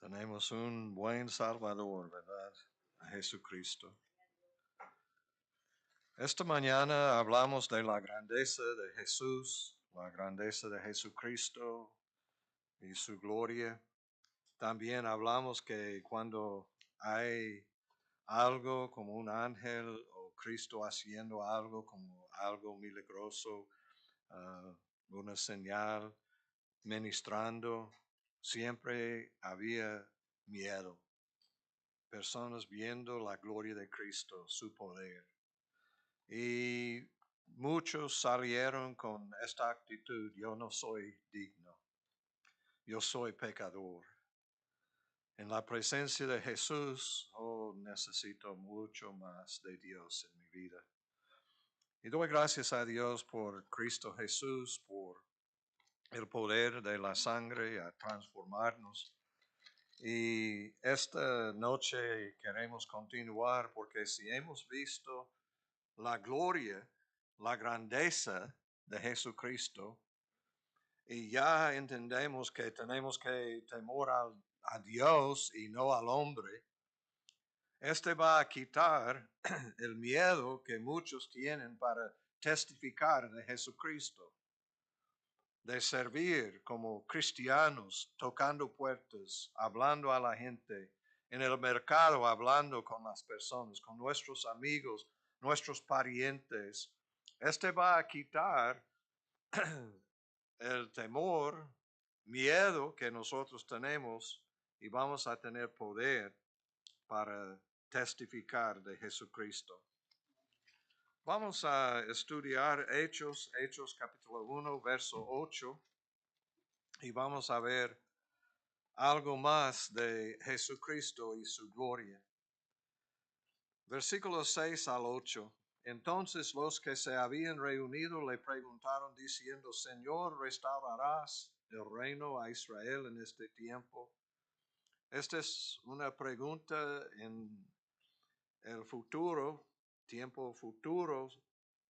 Tenemos un buen Salvador, ¿verdad? A Jesucristo. Esta mañana hablamos de la grandeza de Jesús, la grandeza de Jesucristo y su gloria. También hablamos que cuando hay algo como un ángel o Cristo haciendo algo como algo milagroso, ah, una señal, ministrando, siempre había miedo. Personas viendo la gloria de Cristo, su poder. Y muchos salieron con esta actitud: yo no soy digno, yo soy pecador. En la presencia de Jesús, necesito mucho más de Dios en mi vida. Y doy gracias a Dios por Cristo Jesús, por el poder de la sangre a transformarnos. Y esta noche queremos continuar porque si hemos visto la gloria, la grandeza de Jesucristo, y ya entendemos que tenemos que temor a Dios y no al hombre, este va a quitar el miedo que muchos tienen para testificar de Jesucristo, de servir como cristianos, tocando puertas, hablando a la gente, en el mercado, hablando con las personas, con nuestros amigos, nuestros parientes. Este va a quitar el temor, miedo que nosotros tenemos y vamos a tener poder para testificar de Jesucristo. Vamos a estudiar Hechos capítulo 1, verso 8, y vamos a ver algo más de Jesucristo y su gloria. Versículos 6 al 8. Entonces los que se habían reunido le preguntaron diciendo: Señor, ¿restaurarás el reino a Israel en este tiempo? Esta es una pregunta en el futuro, tiempo futuro,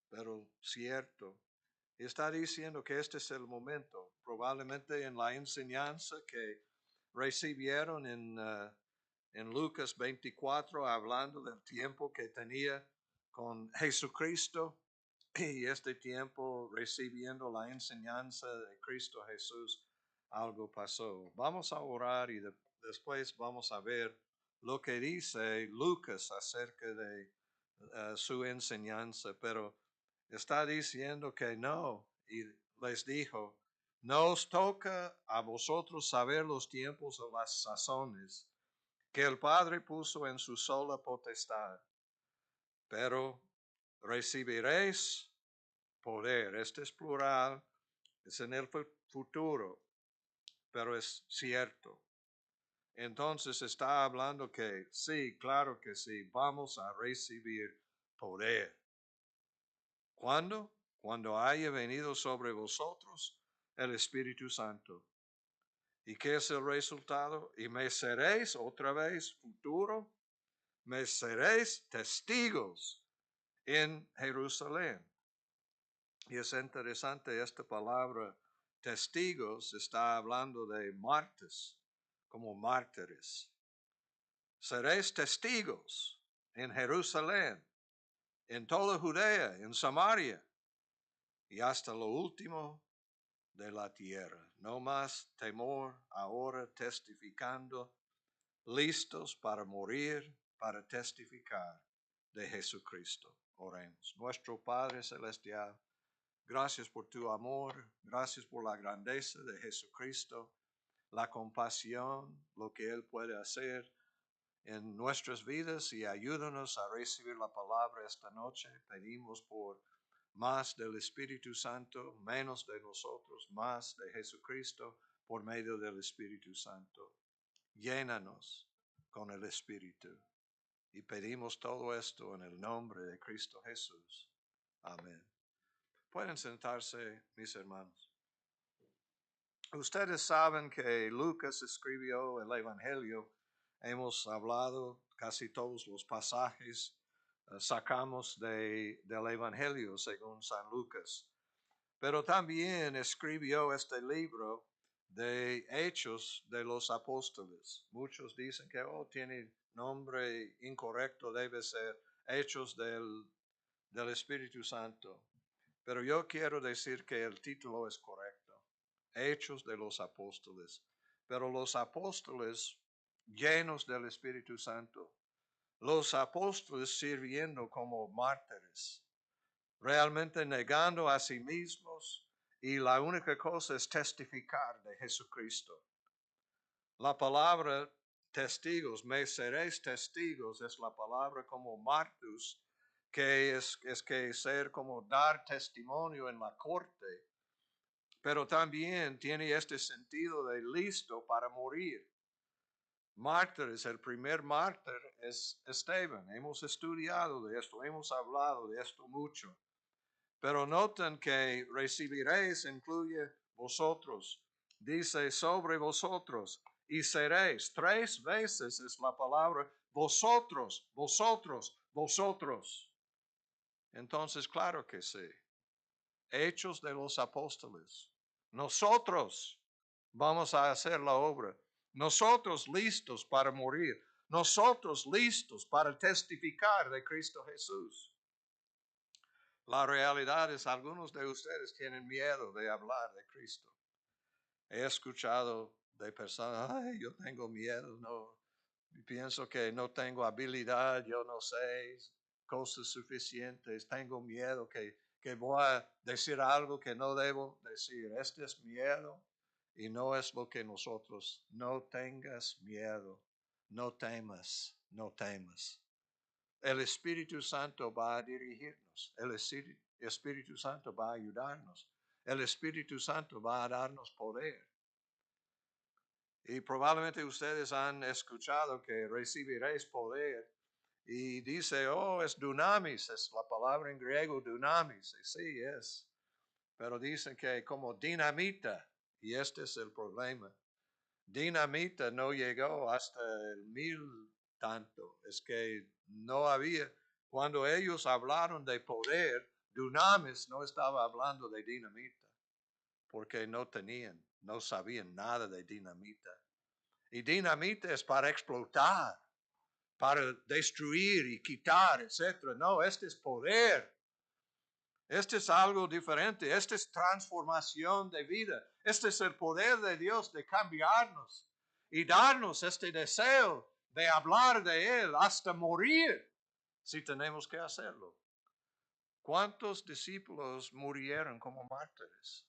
pero cierto. Está diciendo que este es el momento, probablemente en la enseñanza que recibieron en Lucas 24, hablando del tiempo que tenía con Jesucristo y este tiempo recibiendo la enseñanza de Cristo Jesús, algo pasó. Vamos a orar y después vamos a ver lo que dice Lucas acerca de su enseñanza, pero está diciendo que no, y les dijo: no os toca a vosotros saber los tiempos o las sazones que el Padre puso en su sola potestad, pero recibiréis poder. Este es plural, es en el futuro, pero es cierto. Entonces está hablando que sí, claro que sí, vamos a recibir poder. ¿Cuándo? Cuando haya venido sobre vosotros el Espíritu Santo. ¿Y qué es el resultado? Y me seréis, otra vez, futuro, me seréis testigos en Jerusalén. Y es interesante esta palabra testigos, está hablando de martes, como mártires. Seréis testigos en Jerusalén, en toda Judea, en Samaria y hasta lo último de la tierra. No más temor, ahora testificando, listos para morir, para testificar de Jesucristo. Oremos. Nuestro Padre Celestial, gracias por tu amor, gracias por la grandeza de Jesucristo, la compasión, lo que Él puede hacer en nuestras vidas, y ayúdanos a recibir la palabra esta noche. Pedimos por más del Espíritu Santo, menos de nosotros, más de Jesucristo por medio del Espíritu Santo. Llénanos con el Espíritu. Y pedimos todo esto en el nombre de Cristo Jesús. Amén. Pueden sentarse, mis hermanos. Ustedes saben que Lucas escribió el Evangelio. Hemos hablado casi todos los pasajes, sacamos del Evangelio según San Lucas. Pero también escribió este libro de Hechos de los Apóstoles. Muchos dicen que tiene nombre incorrecto, debe ser Hechos del Espíritu Santo. Pero yo quiero decir que el título es correcto. Hechos de los Apóstoles. Pero los apóstoles llenos del Espíritu Santo. Los apóstoles sirviendo como mártires. Realmente negando a sí mismos y la única cosa es testificar de Jesucristo. La palabra testigos, me seréis testigos, es la palabra como martus, que es que ser como dar testimonio en la corte, pero también tiene este sentido de listo para morir. Mártires, el primer mártir es Esteban. Hemos estudiado de esto, hemos hablado de esto mucho. Pero noten que recibiréis incluye vosotros. Dice sobre vosotros y seréis. 3 veces es la palabra vosotros, vosotros, vosotros. Entonces, claro que sí. Hechos de los apóstoles. Nosotros vamos a hacer la obra. Nosotros listos para morir. Nosotros listos para testificar de Cristo Jesús. La realidad es algunos de ustedes tienen miedo de hablar de Cristo. He escuchado de personas, ay, yo tengo miedo, no, pienso que no tengo habilidad, yo no sé cosas suficientes, tengo miedo que voy a decir algo que no debo decir. Este es miedo y no es lo que nosotros, no tengas miedo, no temas, no temas. El Espíritu Santo va a dirigirnos. El Espíritu Santo va a ayudarnos. El Espíritu Santo va a darnos poder. Y probablemente ustedes han escuchado que recibiréis poder. Y dice, es dunamis, es la palabra en griego dunamis. Y sí, es. Pero dicen que como dinamita. Y este es el problema. Dinamita no llegó hasta el 1000 tanto. Es que no había, cuando ellos hablaron de poder, dunamis no estaba hablando de dinamita, porque no tenían, no sabían nada de dinamita. Y dinamita es para explotar, para destruir y quitar, etc. No, este es poder. Este es algo diferente. Este es transformación de vida. Este es el poder de Dios de cambiarnos y darnos este deseo de hablar de Él hasta morir, si tenemos que hacerlo. ¿Cuántos discípulos murieron como mártires?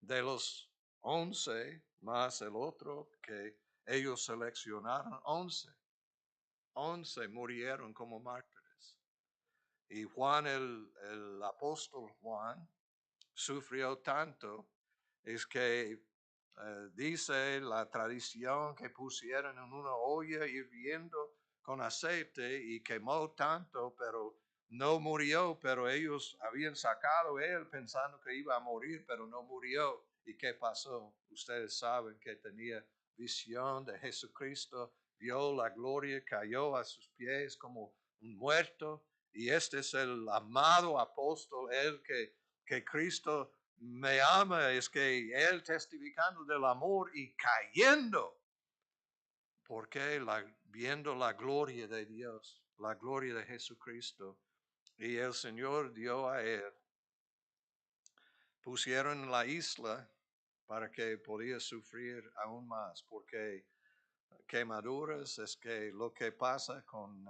De los 11 más el otro que ellos seleccionaron, 11. 11 murieron como mártires. Y Juan, el apóstol Juan, sufrió tanto, es que dice la tradición que pusieron en una olla hirviendo con aceite y quemó tanto, pero no murió, pero ellos habían sacado él pensando que iba a morir, pero no murió. ¿Y qué pasó? Ustedes saben que tenía visión de Jesucristo, vio la gloria, cayó a sus pies como un muerto. Y este es el amado apóstol, el que Cristo me ama, es que Él testificando del amor y cayendo, porque viendo la gloria de Dios, la gloria de Jesucristo, y el Señor dio a Él, pusieron en la isla para que podía sufrir aún más, porque quemaduras es que lo que pasa con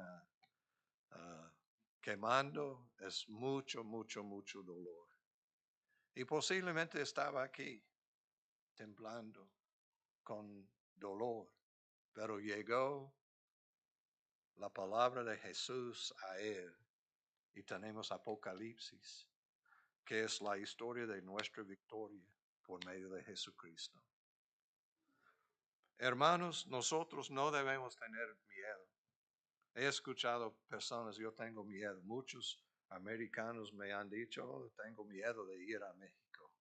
quemando es mucho, mucho, mucho dolor. Y posiblemente estaba aquí, temblando, con dolor, pero llegó la palabra de Jesús a él y tenemos Apocalipsis, que es la historia de nuestra victoria por medio de Jesucristo. Hermanos, nosotros no debemos tener miedo. He escuchado personas, yo tengo miedo. Muchos americanos me han dicho, tengo miedo de ir a México.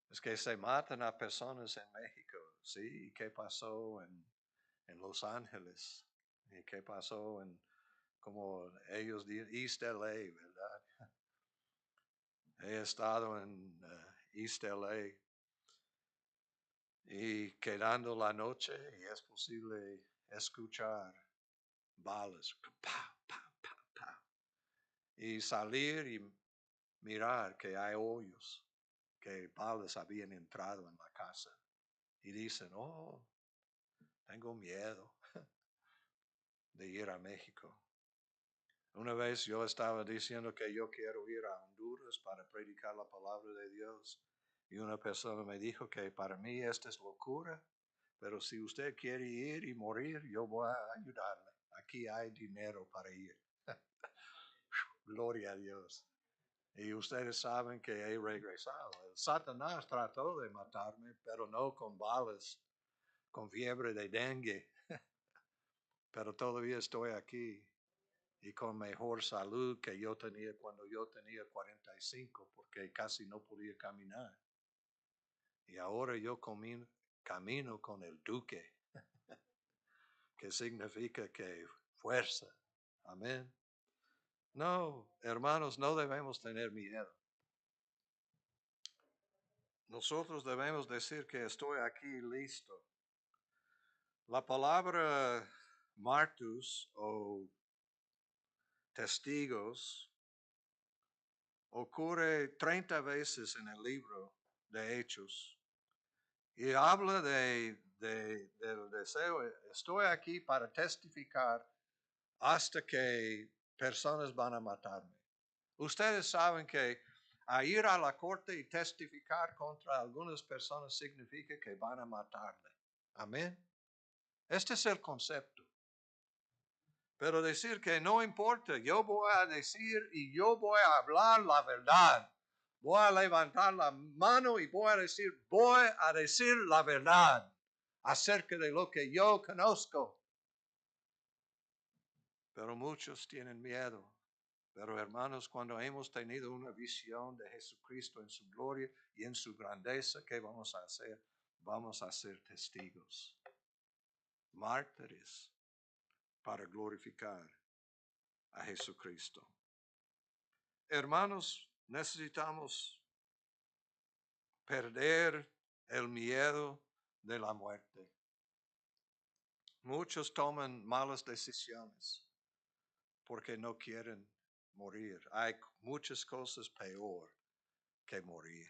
Es que se matan a personas en México, ¿sí? ¿Y qué pasó en Los Ángeles? ¿Y qué pasó en, como ellos dicen, East LA, ¿verdad? He estado en East LA y quedando la noche y es posible escuchar balas, pa, pa, pa, pa, y salir y mirar que hay hoyos, que balas habían entrado en la casa y dicen, oh, tengo miedo de ir a México. Una vez yo estaba diciendo que yo quiero ir a Honduras para predicar la palabra de Dios y una persona me dijo que para mí esta es locura, pero si usted quiere ir y morir, yo voy a ayudarle. Aquí hay dinero para ir. Gloria a Dios. Y ustedes saben que he regresado. El Satanás trató de matarme, pero no con balas, con fiebre de dengue. Pero todavía estoy aquí y con mejor salud que yo tenía cuando yo tenía 45, porque casi no podía caminar. Y ahora yo camino con el Duque, que significa que fuerza. Amén. No, hermanos, no debemos tener miedo. Nosotros debemos decir que estoy aquí listo. La palabra martus o testigos ocurre 30 veces en el libro de Hechos y habla del deseo. Estoy aquí para testificar hasta que personas van a matarme. Ustedes saben que a ir a la corte y testificar contra algunas personas significa que van a matarle. Amén. Este es el concepto. Pero decir que no importa, yo voy a decir y yo voy a hablar la verdad. Voy a levantar la mano y voy a decir la verdad acerca de lo que yo conozco. Pero muchos tienen miedo. Pero hermanos, cuando hemos tenido una visión de Jesucristo en su gloria y en su grandeza, ¿qué vamos a hacer? Vamos a ser testigos, mártires, para glorificar a Jesucristo. Hermanos, necesitamos perder el miedo de la muerte. Muchos toman malas decisiones porque no quieren morir. Hay muchas cosas peor que morir.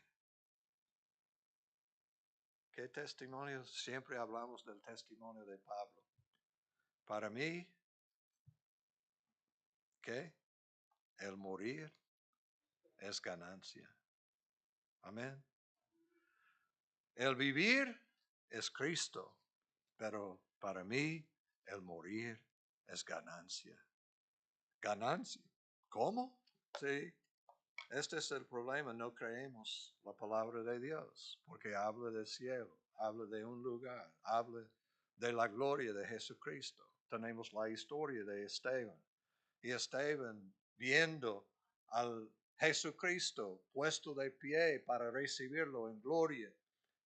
¿Qué testimonio? Siempre hablamos del testimonio de Pablo. Para mí, ¿qué? El morir es ganancia. Amén. El vivir es Cristo, pero para mí el morir es ganancia. Ganancia. ¿Cómo? Sí. Este es el problema, no creemos la palabra de Dios, porque habla del cielo, habla de un lugar, habla de la gloria de Jesucristo. Tenemos la historia de Esteban. Y Esteban viendo al Jesucristo puesto de pie para recibirlo en gloria,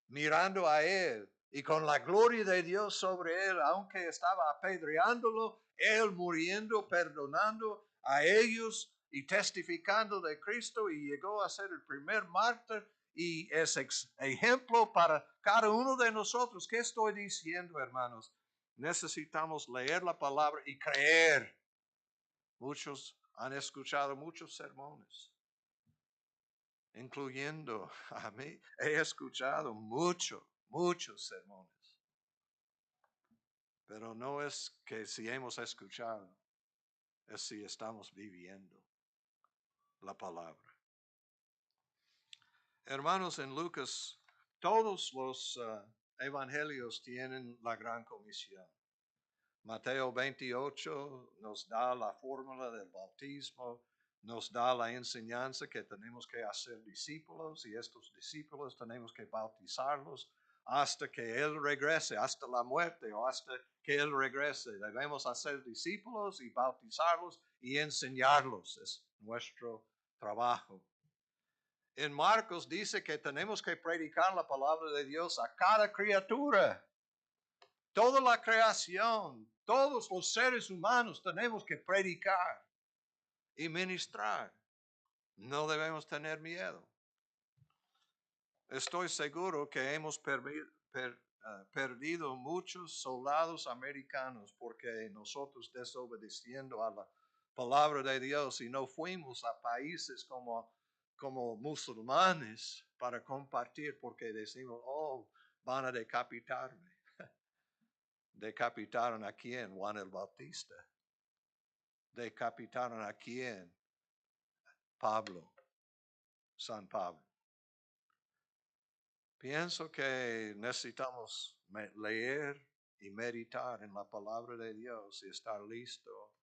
mirando a él y con la gloria de Dios sobre él, aunque estaba apedreándolo, él muriendo, perdonando a ellos y testificando de Cristo y llegó a ser el primer mártir y es ejemplo para cada uno de nosotros. ¿Qué estoy diciendo, hermanos? Necesitamos leer la palabra y creer. Muchos han escuchado muchos sermones, incluyendo a mí. He escuchado muchos sermones. Pero no es que si hemos escuchado, es si estamos viviendo la palabra. Hermanos, en Lucas, todos los evangelios tienen la gran comisión. Mateo 28 nos da la fórmula del bautismo, nos da la enseñanza que tenemos que hacer discípulos y estos discípulos tenemos que bautizarlos hasta que Él regrese, hasta la muerte o hasta que Él regrese. Debemos hacer discípulos y bautizarlos y enseñarlos. Es nuestro trabajo. En Marcos dice que tenemos que predicar la palabra de Dios a cada criatura. Toda la creación, todos los seres humanos tenemos que predicar y ministrar. No debemos tener miedo. Estoy seguro que hemos perdido muchos soldados americanos porque nosotros desobedeciendo a la palabra de Dios y no fuimos a países como musulmanes para compartir porque decimos, oh, van a decapitarme. ¿Decapitaron a quién? Juan el Bautista. ¿Decapitaron a quién? Pablo, San Pablo. Pienso que necesitamos leer y meditar en la palabra de Dios y estar listo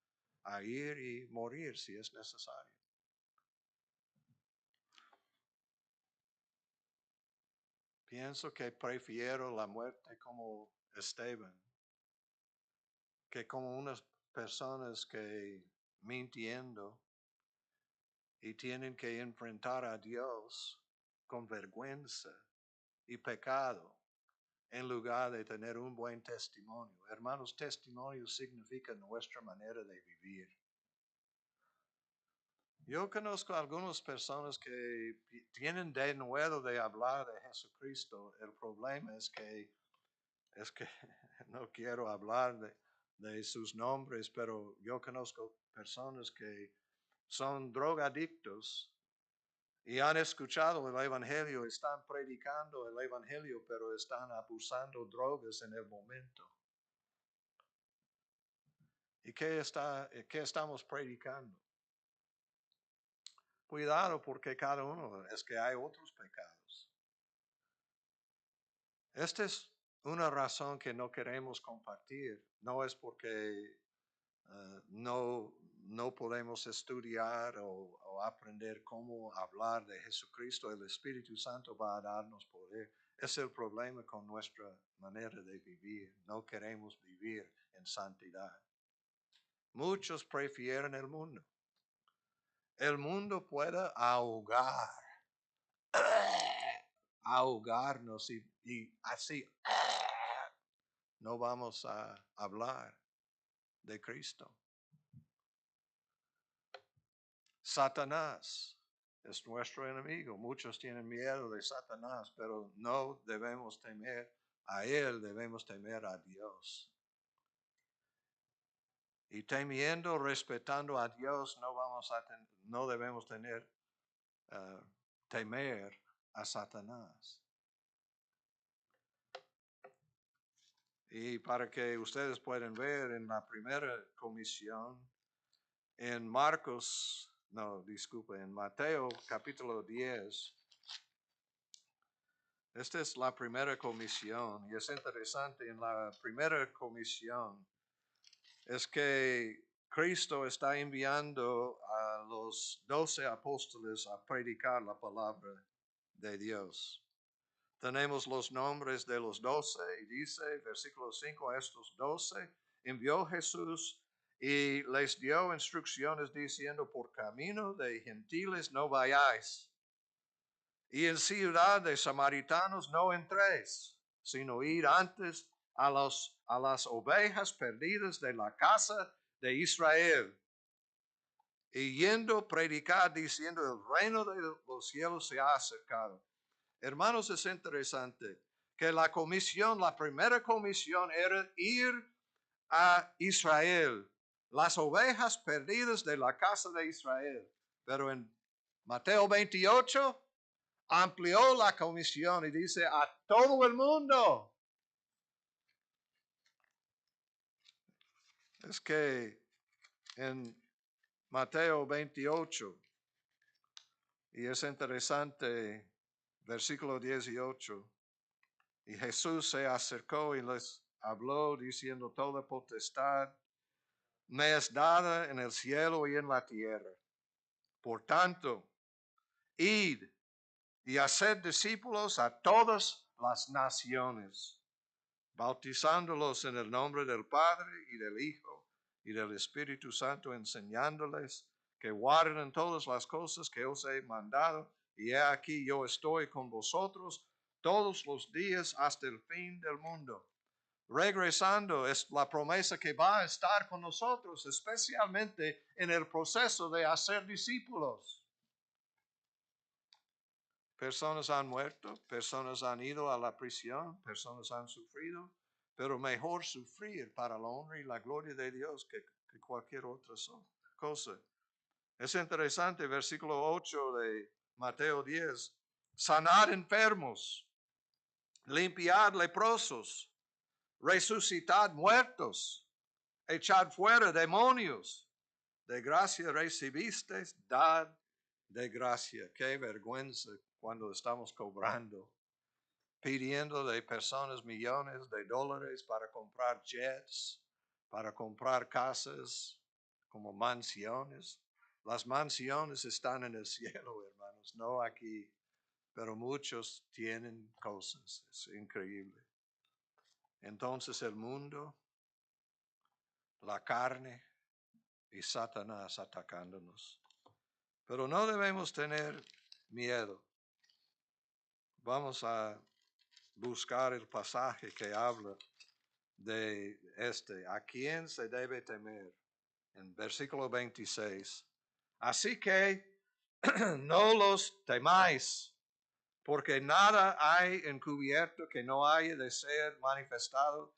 a ir y morir si es necesario. Pienso que prefiero la muerte como Esteban que como unas personas que mintiendo y tienen que enfrentar a Dios con vergüenza y pecado en lugar de tener un buen testimonio. Hermanos, testimonio significa nuestra manera de vivir. Yo conozco algunas personas que tienen denuedo de hablar de Jesucristo. El problema es que no quiero hablar de sus nombres, pero yo conozco personas que son drogadictos y han escuchado el Evangelio, están predicando el Evangelio, pero están abusando drogas en el momento. ¿Y qué estamos predicando? Cuidado porque cada uno es que hay otros pecados. Esta es una razón que no queremos compartir. No es porque no podemos estudiar o aprender cómo hablar de Jesucristo. El Espíritu Santo va a darnos poder. Es el problema con nuestra manera de vivir. No queremos vivir en santidad. Muchos prefieren el mundo. El mundo puede ahogarnos y así no vamos a hablar de Cristo. Satanás es nuestro enemigo. Muchos tienen miedo de Satanás, pero no debemos temer a él, debemos temer a Dios. Y temiendo, respetando a Dios, no debemos temer a Satanás. Y para que ustedes puedan ver en la primera comisión, en Mateo capítulo 10, esta es la primera comisión y es interesante en la primera comisión es que Cristo está enviando a los 12 apóstoles a predicar la palabra de Dios. Tenemos los nombres de los 12 y dice, versículo 5, a estos 12 envió Jesús y les dio instrucciones diciendo, por camino de gentiles no vayáis, y en ciudad de samaritanos no entréis, sino ir antes a las ovejas perdidas de la casa de Israel. Y yendo predicar diciendo, el reino de los cielos se ha acercado. Hermanos, es interesante que la primera comisión era ir a Israel, las ovejas perdidas de la casa de Israel. Pero en Mateo 28 amplió la comisión y dice a todo el mundo. Es que en Mateo 28, y es interesante, versículo 18, y Jesús se acercó y les habló diciendo, toda potestad me es dada en el cielo y en la tierra. Por tanto, id y haced discípulos a todas las naciones, bautizándolos en el nombre del Padre y del Hijo y del Espíritu Santo, enseñándoles que guarden todas las cosas que os he mandado, y he aquí yo estoy con vosotros todos los días hasta el fin del mundo. Regresando es la promesa que va a estar con nosotros, especialmente en el proceso de hacer discípulos. Personas han muerto, personas han ido a la prisión, personas han sufrido, pero mejor sufrir para la honra y la gloria de Dios que cualquier otra cosa. Es interesante, versículo 8 de Mateo 10, sanar enfermos, limpiar leprosos, resucitar muertos, echar fuera demonios. De gracia recibiste, dad de gracia. Qué vergüenza cuando estamos cobrando, pidiendo de personas millones de dólares para comprar jets, para comprar casas como mansiones. Las mansiones están en el cielo, hermanos, no aquí, pero muchos tienen cosas. Es increíble. Entonces el mundo, la carne y Satanás atacándonos. Pero no debemos tener miedo. Vamos a buscar el pasaje que habla de ¿a quién se debe temer? En versículo 26. Así que no los temáis, porque nada hay encubierto que no haya de ser manifestado,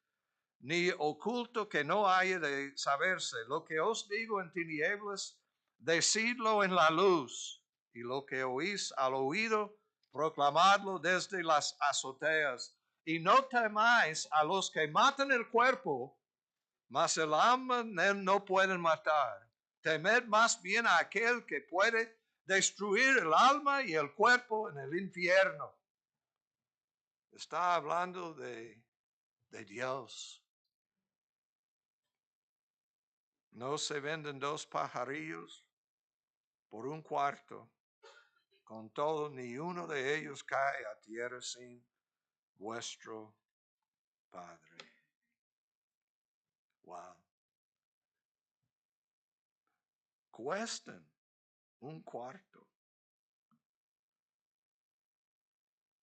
ni oculto que no haya de saberse. Lo que os digo en tinieblas, decidlo en la luz, y lo que oís al oído, proclamadlo desde las azoteas. Y no temáis a los que matan el cuerpo, mas el alma no pueden matar. Temed más bien a aquel que puede destruir el alma y el cuerpo en el infierno. Está hablando de Dios. No se venden dos pajarillos por un cuarto. Con todo, ni uno de ellos cae a tierra sin vuestro Padre. Wow. Cuestan un cuarto.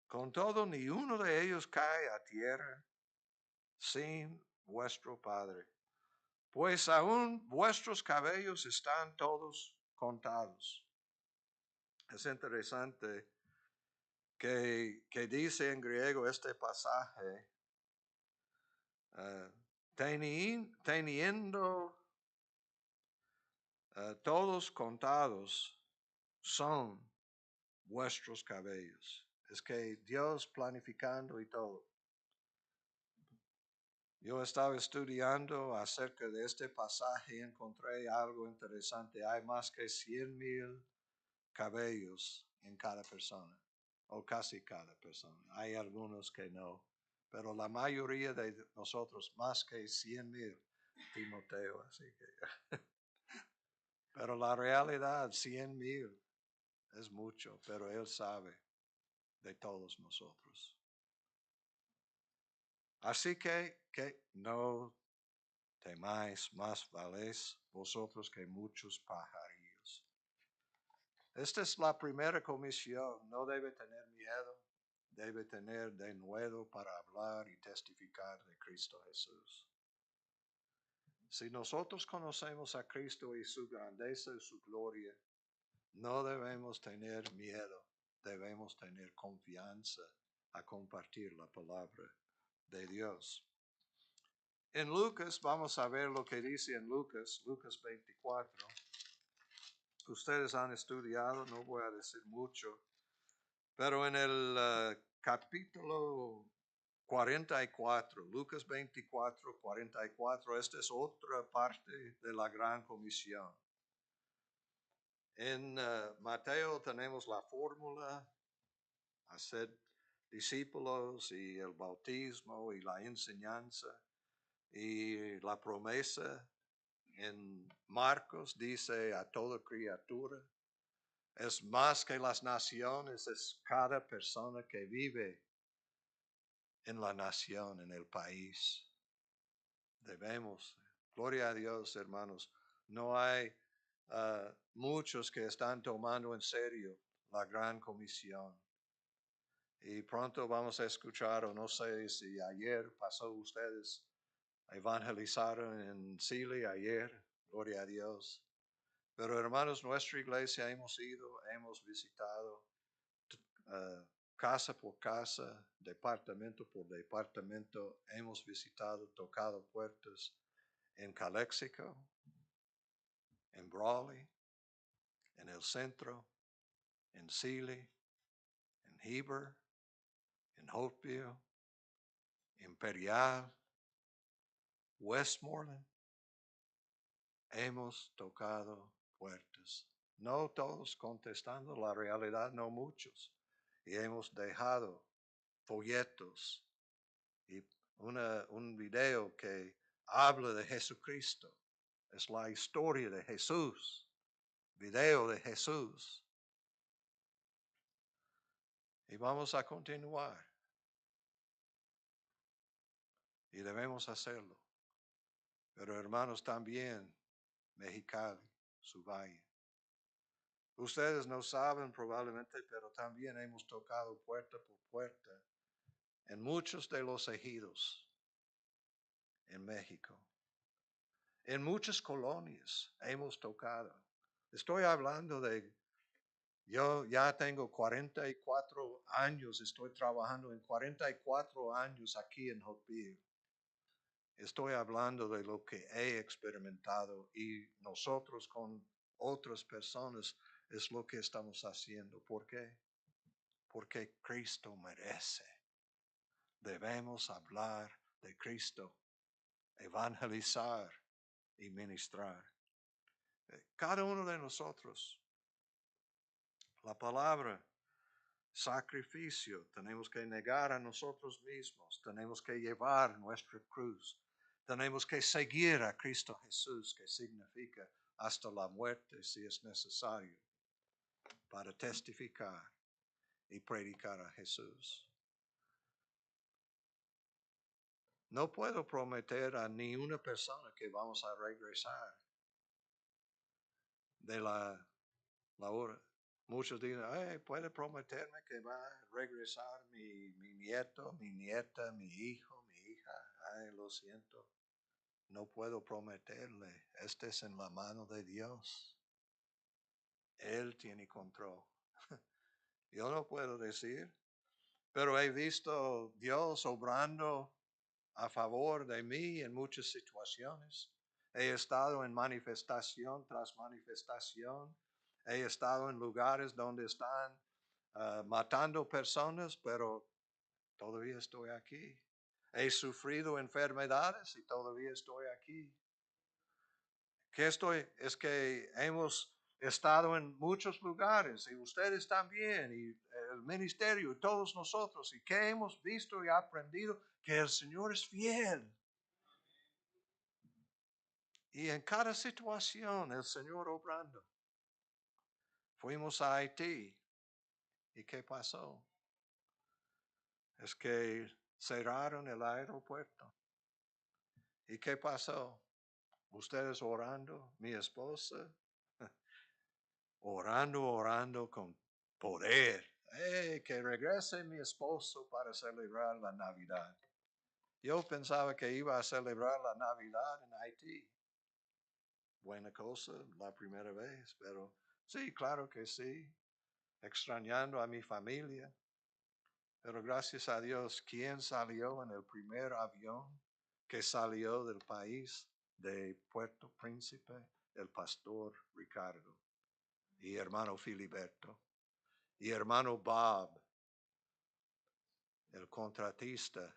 Con todo, ni uno de ellos cae a tierra sin vuestro Padre. Pues aún vuestros cabellos están todos contados. Es interesante que dice en griego este pasaje, teniendo todos contados son vuestros cabellos. Es que Dios planificando y todo. Yo estaba estudiando acerca de este pasaje y encontré algo interesante. Hay más que 100,000 cabellos en cada persona, o casi cada persona. Hay algunos que no, pero la mayoría de nosotros, más que 100,000, Timoteo, así que. Pero la realidad, 100,000 es mucho, pero Él sabe de todos nosotros. Así que no temáis, más valéis vosotros que muchos pajarillos. Esta es la primera comisión. No debe tener miedo, debe tener denuedo para hablar y testificar de Cristo Jesús. Si nosotros conocemos a Cristo y su grandeza y su gloria, no debemos tener miedo, debemos tener confianza a compartir la palabra de Dios. En Lucas, vamos a ver lo que dice en Lucas 24. Ustedes han estudiado, no voy a decir mucho, pero en el capítulo 44, Lucas 24, 44, esta es otra parte de la gran comisión. En Mateo tenemos la fórmula, hacer discípulos y el bautismo y la enseñanza y la promesa. En Marcos dice a toda criatura. Es más que las naciones, es cada persona que vive en la nación, en el país. Debemos, gloria a Dios, hermanos, no hay muchos que están tomando en serio la gran comisión. Y pronto vamos a escuchar, o no sé si ayer pasó ustedes, evangelizaron en Chile ayer, gloria a Dios. Pero hermanos, nuestra iglesia hemos ido, hemos visitado casa por casa, departamento por departamento, hemos visitado, tocado puertas en Calexico, en Brawley, en el centro, en Sealy, en Heber, en Hopeville, Imperial, Westmoreland. Hemos tocado puertas. No todos contestando, la realidad no muchos. Y hemos dejado folletos y un video que habla de Jesucristo. Es la historia de Jesús. Video de Jesús. Y vamos a continuar. Y debemos hacerlo. Pero hermanos, también Mexicali, su valle. Ustedes no saben probablemente, pero también hemos tocado puerta por puerta en muchos de los ejidos en México. En muchas colonias hemos tocado. Estoy hablando de, yo ya tengo 44 años, estoy trabajando en 44 años aquí en Hopeville. Estoy hablando de lo que he experimentado y nosotros con otras personas es lo que estamos haciendo. ¿Por qué? Porque Cristo merece. Debemos hablar de Cristo, evangelizar y ministrar. Cada uno de nosotros, la palabra sacrificio, tenemos que negar a nosotros mismos, tenemos que llevar nuestra cruz, tenemos que seguir a Cristo Jesús, que significa hasta la muerte si es necesario, para testificar y predicar a Jesús. No puedo prometer a ni una persona que vamos a regresar de la hora. Muchos dicen, puede prometerme que va a regresar mi nieto, mi nieta, mi hijo, mi hija. Ay, lo siento. No puedo prometerle. Este es en la mano de Dios. Él tiene control. Yo no puedo decir, pero he visto Dios obrando a favor de mí en muchas situaciones. He estado en manifestación tras manifestación. He estado en lugares donde están matando personas, pero todavía estoy aquí. He sufrido enfermedades y todavía estoy aquí. Es que hemos estado en muchos lugares y ustedes también y el ministerio y todos nosotros y que hemos visto y aprendido que el Señor es fiel. Y en cada situación el Señor obrando. Fuimos a Haití. ¿Y qué pasó? Es que cerraron el aeropuerto. ¿Y qué pasó? Ustedes orando, mi esposa, orando con poder. Que regrese mi esposo para celebrar la Navidad. Yo pensaba que iba a celebrar la Navidad en Haití. Buena cosa, la primera vez, pero sí, claro que sí. Extrañando a mi familia. Pero gracias a Dios, ¿quién salió en el primer avión que salió del país de Puerto Príncipe? El pastor Ricardo y hermano Filiberto y hermano Bob, el contratista.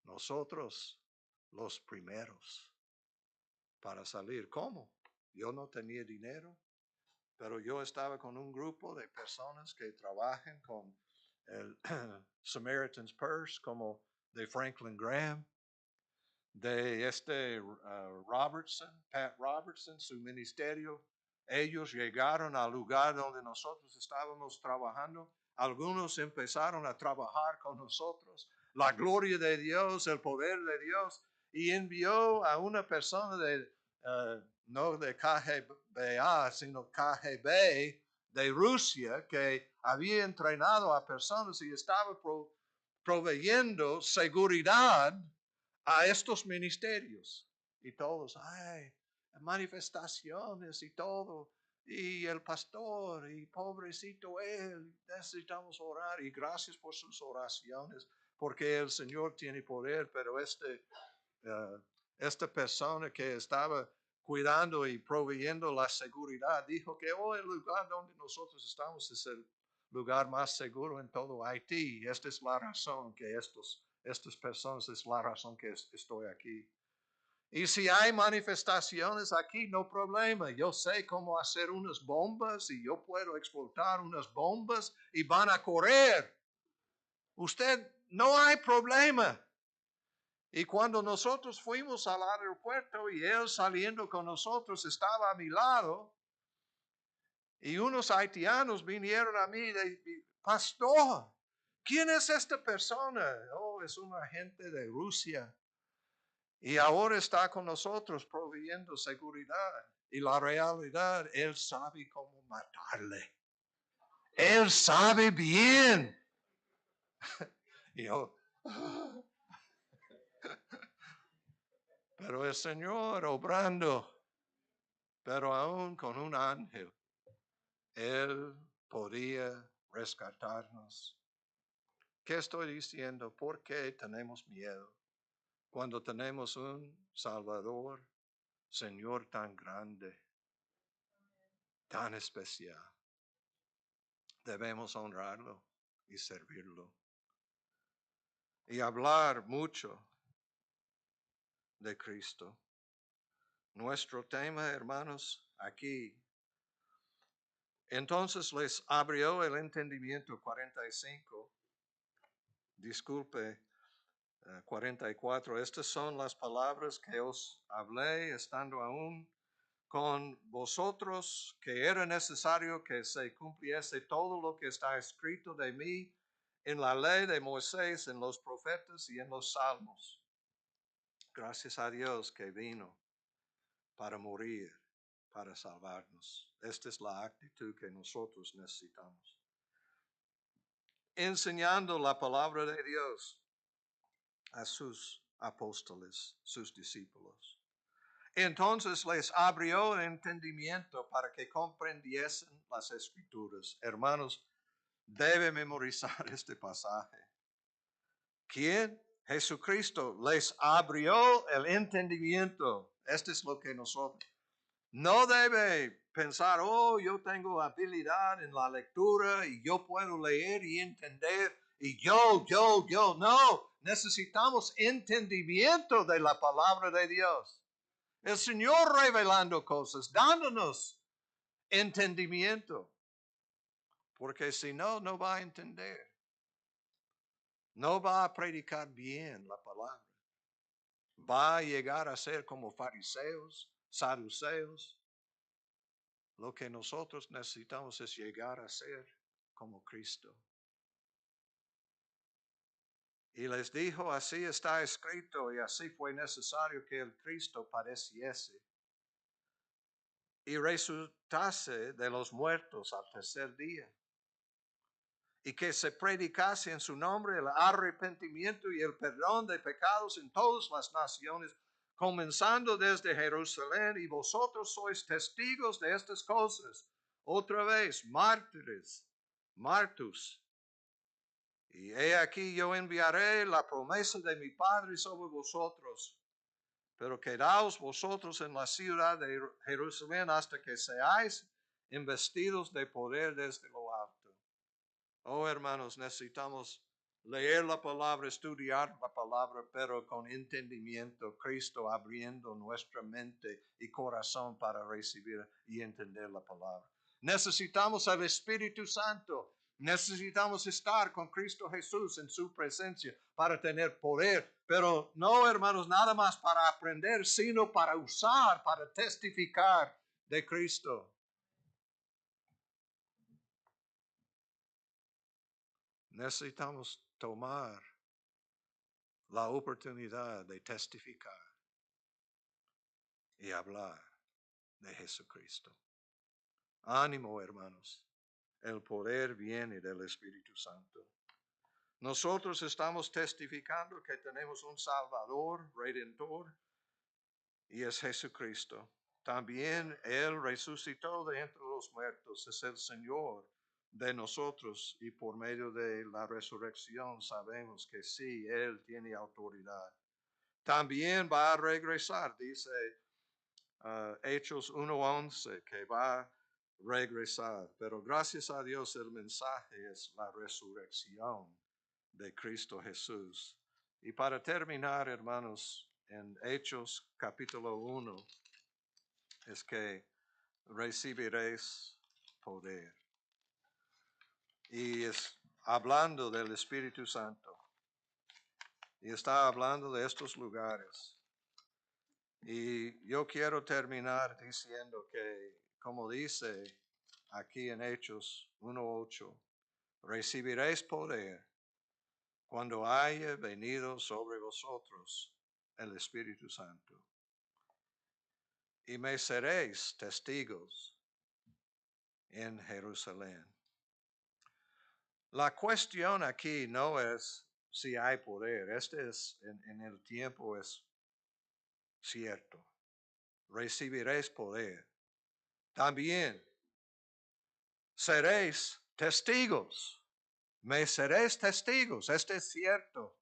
Nosotros los primeros para salir. ¿Cómo? Yo no tenía dinero, pero yo estaba con un grupo de personas que trabajan con el Samaritan's Purse, como de Franklin Graham, de Robertson, Pat Robertson, su ministerio. Ellos llegaron al lugar donde nosotros estábamos trabajando. Algunos empezaron a trabajar con nosotros. La gloria de Dios, el poder de Dios. Y envió a una persona no de KGBA, sino KGB de Rusia, que había entrenado a personas y estaba proveyendo seguridad a estos ministerios. Y todos, manifestaciones y todo. y el pastor, y pobrecito él, necesitamos orar, y gracias por sus oraciones, porque el Señor tiene poder, pero esta persona que estaba cuidando y proveyendo la seguridad dijo que hoy el lugar donde nosotros estamos es el lugar más seguro en todo Haití. Esta es la razón que estas personas, es la razón que estoy aquí. Y si hay manifestaciones aquí, no problema. Yo sé cómo hacer unas bombas y yo puedo explotar unas bombas y van a correr. Usted, no hay problema. Y cuando nosotros fuimos al aeropuerto y él saliendo con nosotros estaba a mi lado, y unos haitianos vinieron a mí y pastor, ¿quién es esta persona? Oh, es un agente de Rusia. Y ahora está con nosotros proveyendo seguridad. Y la realidad, él sabe cómo matarle. Él sabe bien. Y yo, pero el Señor obrando, pero aún con un ángel, Él podía rescatarnos. ¿Qué estoy diciendo? ¿Por qué tenemos miedo cuando tenemos un Salvador, Señor tan grande, tan especial? Debemos honrarlo y servirlo. Y hablar mucho de Cristo. Nuestro tema, hermanos, aquí. Entonces les abrió el entendimiento 45. Disculpe, 44. Estas son las palabras que os hablé estando aún con vosotros, que era necesario que se cumpliese todo lo que está escrito de mí en la ley de Moisés, en los profetas y en los salmos. Gracias a Dios que vino para morir, para salvarnos. Esta es la actitud que nosotros necesitamos. Enseñando la palabra de Dios a sus apóstoles, sus discípulos. Entonces les abrió el entendimiento para que comprendiesen las escrituras. Hermanos, debe memorizar este pasaje. ¿Quién? Jesucristo les abrió el entendimiento. Esto es lo que nosotros. No debe pensar, oh, yo tengo habilidad en la lectura y yo puedo leer y entender y yo. No, necesitamos entendimiento de la palabra de Dios. El Señor revelando cosas, dándonos entendimiento. Porque si no, no va a entender. No va a predicar bien la palabra. Va a llegar a ser como fariseos, saduceos. Lo que nosotros necesitamos es llegar a ser como Cristo. Y les dijo, así está escrito y así fue necesario que el Cristo padeciese y resucitase de los muertos al tercer día, y que se predicase en su nombre el arrepentimiento y el perdón de pecados en todas las naciones, comenzando desde Jerusalén, y vosotros sois testigos de estas cosas. Otra vez, mártires, martus. Y he aquí yo enviaré la promesa de mi Padre sobre vosotros, pero quedaos vosotros en la ciudad de Jerusalén hasta que seáis investidos de poder desde lo alto. Oh, hermanos, necesitamos leer la palabra, estudiar la palabra, pero con entendimiento, Cristo abriendo nuestra mente y corazón para recibir y entender la palabra. Necesitamos al Espíritu Santo. Necesitamos estar con Cristo Jesús en su presencia para tener poder, pero no, hermanos, nada más para aprender, sino para usar, para testificar de Cristo. Necesitamos tomar la oportunidad de testificar y hablar de Jesucristo. Ánimo, hermanos. El poder viene del Espíritu Santo. Nosotros estamos testificando que tenemos un Salvador, Redentor, y es Jesucristo. También Él resucitó de entre los los muertos es el Señor de nosotros y por medio de la resurrección sabemos que sí, Él tiene autoridad. También va a regresar, dice Hechos 1:11, que va a regresar. Pero gracias a Dios el mensaje es la resurrección de Cristo Jesús. Y para terminar, hermanos, en Hechos capítulo 1, es que recibiréis poder. Y es hablando del Espíritu Santo. Y está hablando de estos lugares. Y yo quiero terminar diciendo que, como dice aquí en Hechos 1:8, recibiréis poder cuando haya venido sobre vosotros el Espíritu Santo. Y me seréis testigos en Jerusalén. La cuestión aquí no es si hay poder. Este es en el tiempo es cierto. Recibiréis poder. También seréis testigos. Me seréis testigos. Este es cierto.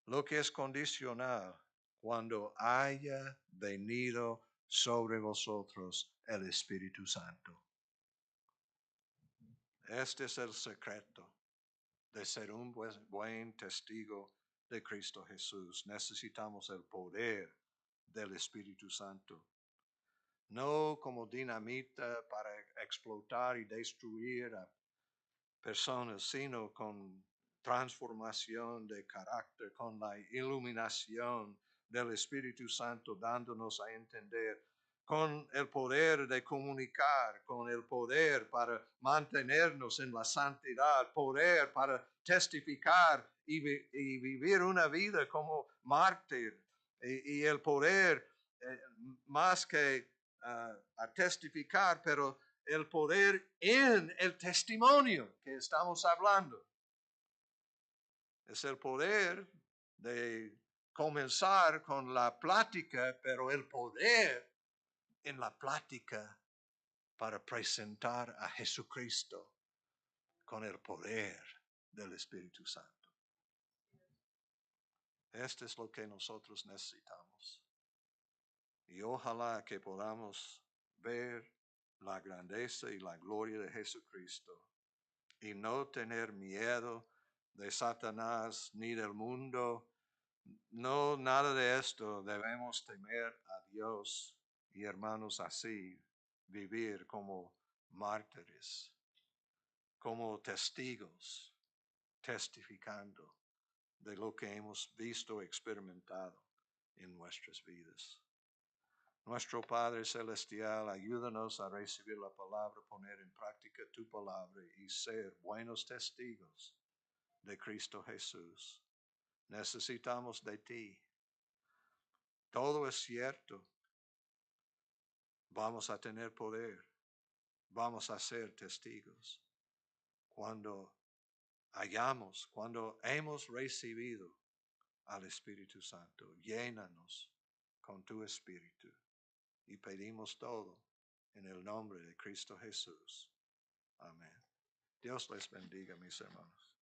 Lo que es condicional cuando haya venido sobre vosotros el Espíritu Santo. Este es el secreto de ser un buen testigo de Cristo Jesús. Necesitamos el poder del Espíritu Santo. No como dinamita para explotar y destruir a personas, sino con transformación de carácter, con la iluminación del Espíritu Santo dándonos a entender, con el poder de comunicar, con el poder para mantenernos en la santidad, poder para testificar y vivir una vida como mártir, y el poder más que a testificar, pero el poder en el testimonio que estamos hablando. Es el poder de comenzar con la plática, pero el poder en la plática para presentar a Jesucristo con el poder del Espíritu Santo. Esto es lo que nosotros necesitamos. Y ojalá que podamos ver la grandeza y la gloria de Jesucristo y no tener miedo de Satanás ni del mundo. No, nada de esto. Debemos temer a Dios y, hermanos, así vivir como mártires, como testigos, testificando de lo que hemos visto, experimentado en nuestras vidas. Nuestro Padre Celestial, ayúdanos a recibir la palabra, poner en práctica tu palabra y ser buenos testigos de Cristo Jesús. Necesitamos de ti. Todo es cierto. Vamos a tener poder. Vamos a ser testigos. Cuando cuando hemos recibido al Espíritu Santo, llénanos con tu Espíritu. Y pedimos todo en el nombre de Cristo Jesús. Amén. Dios les bendiga, mis hermanos.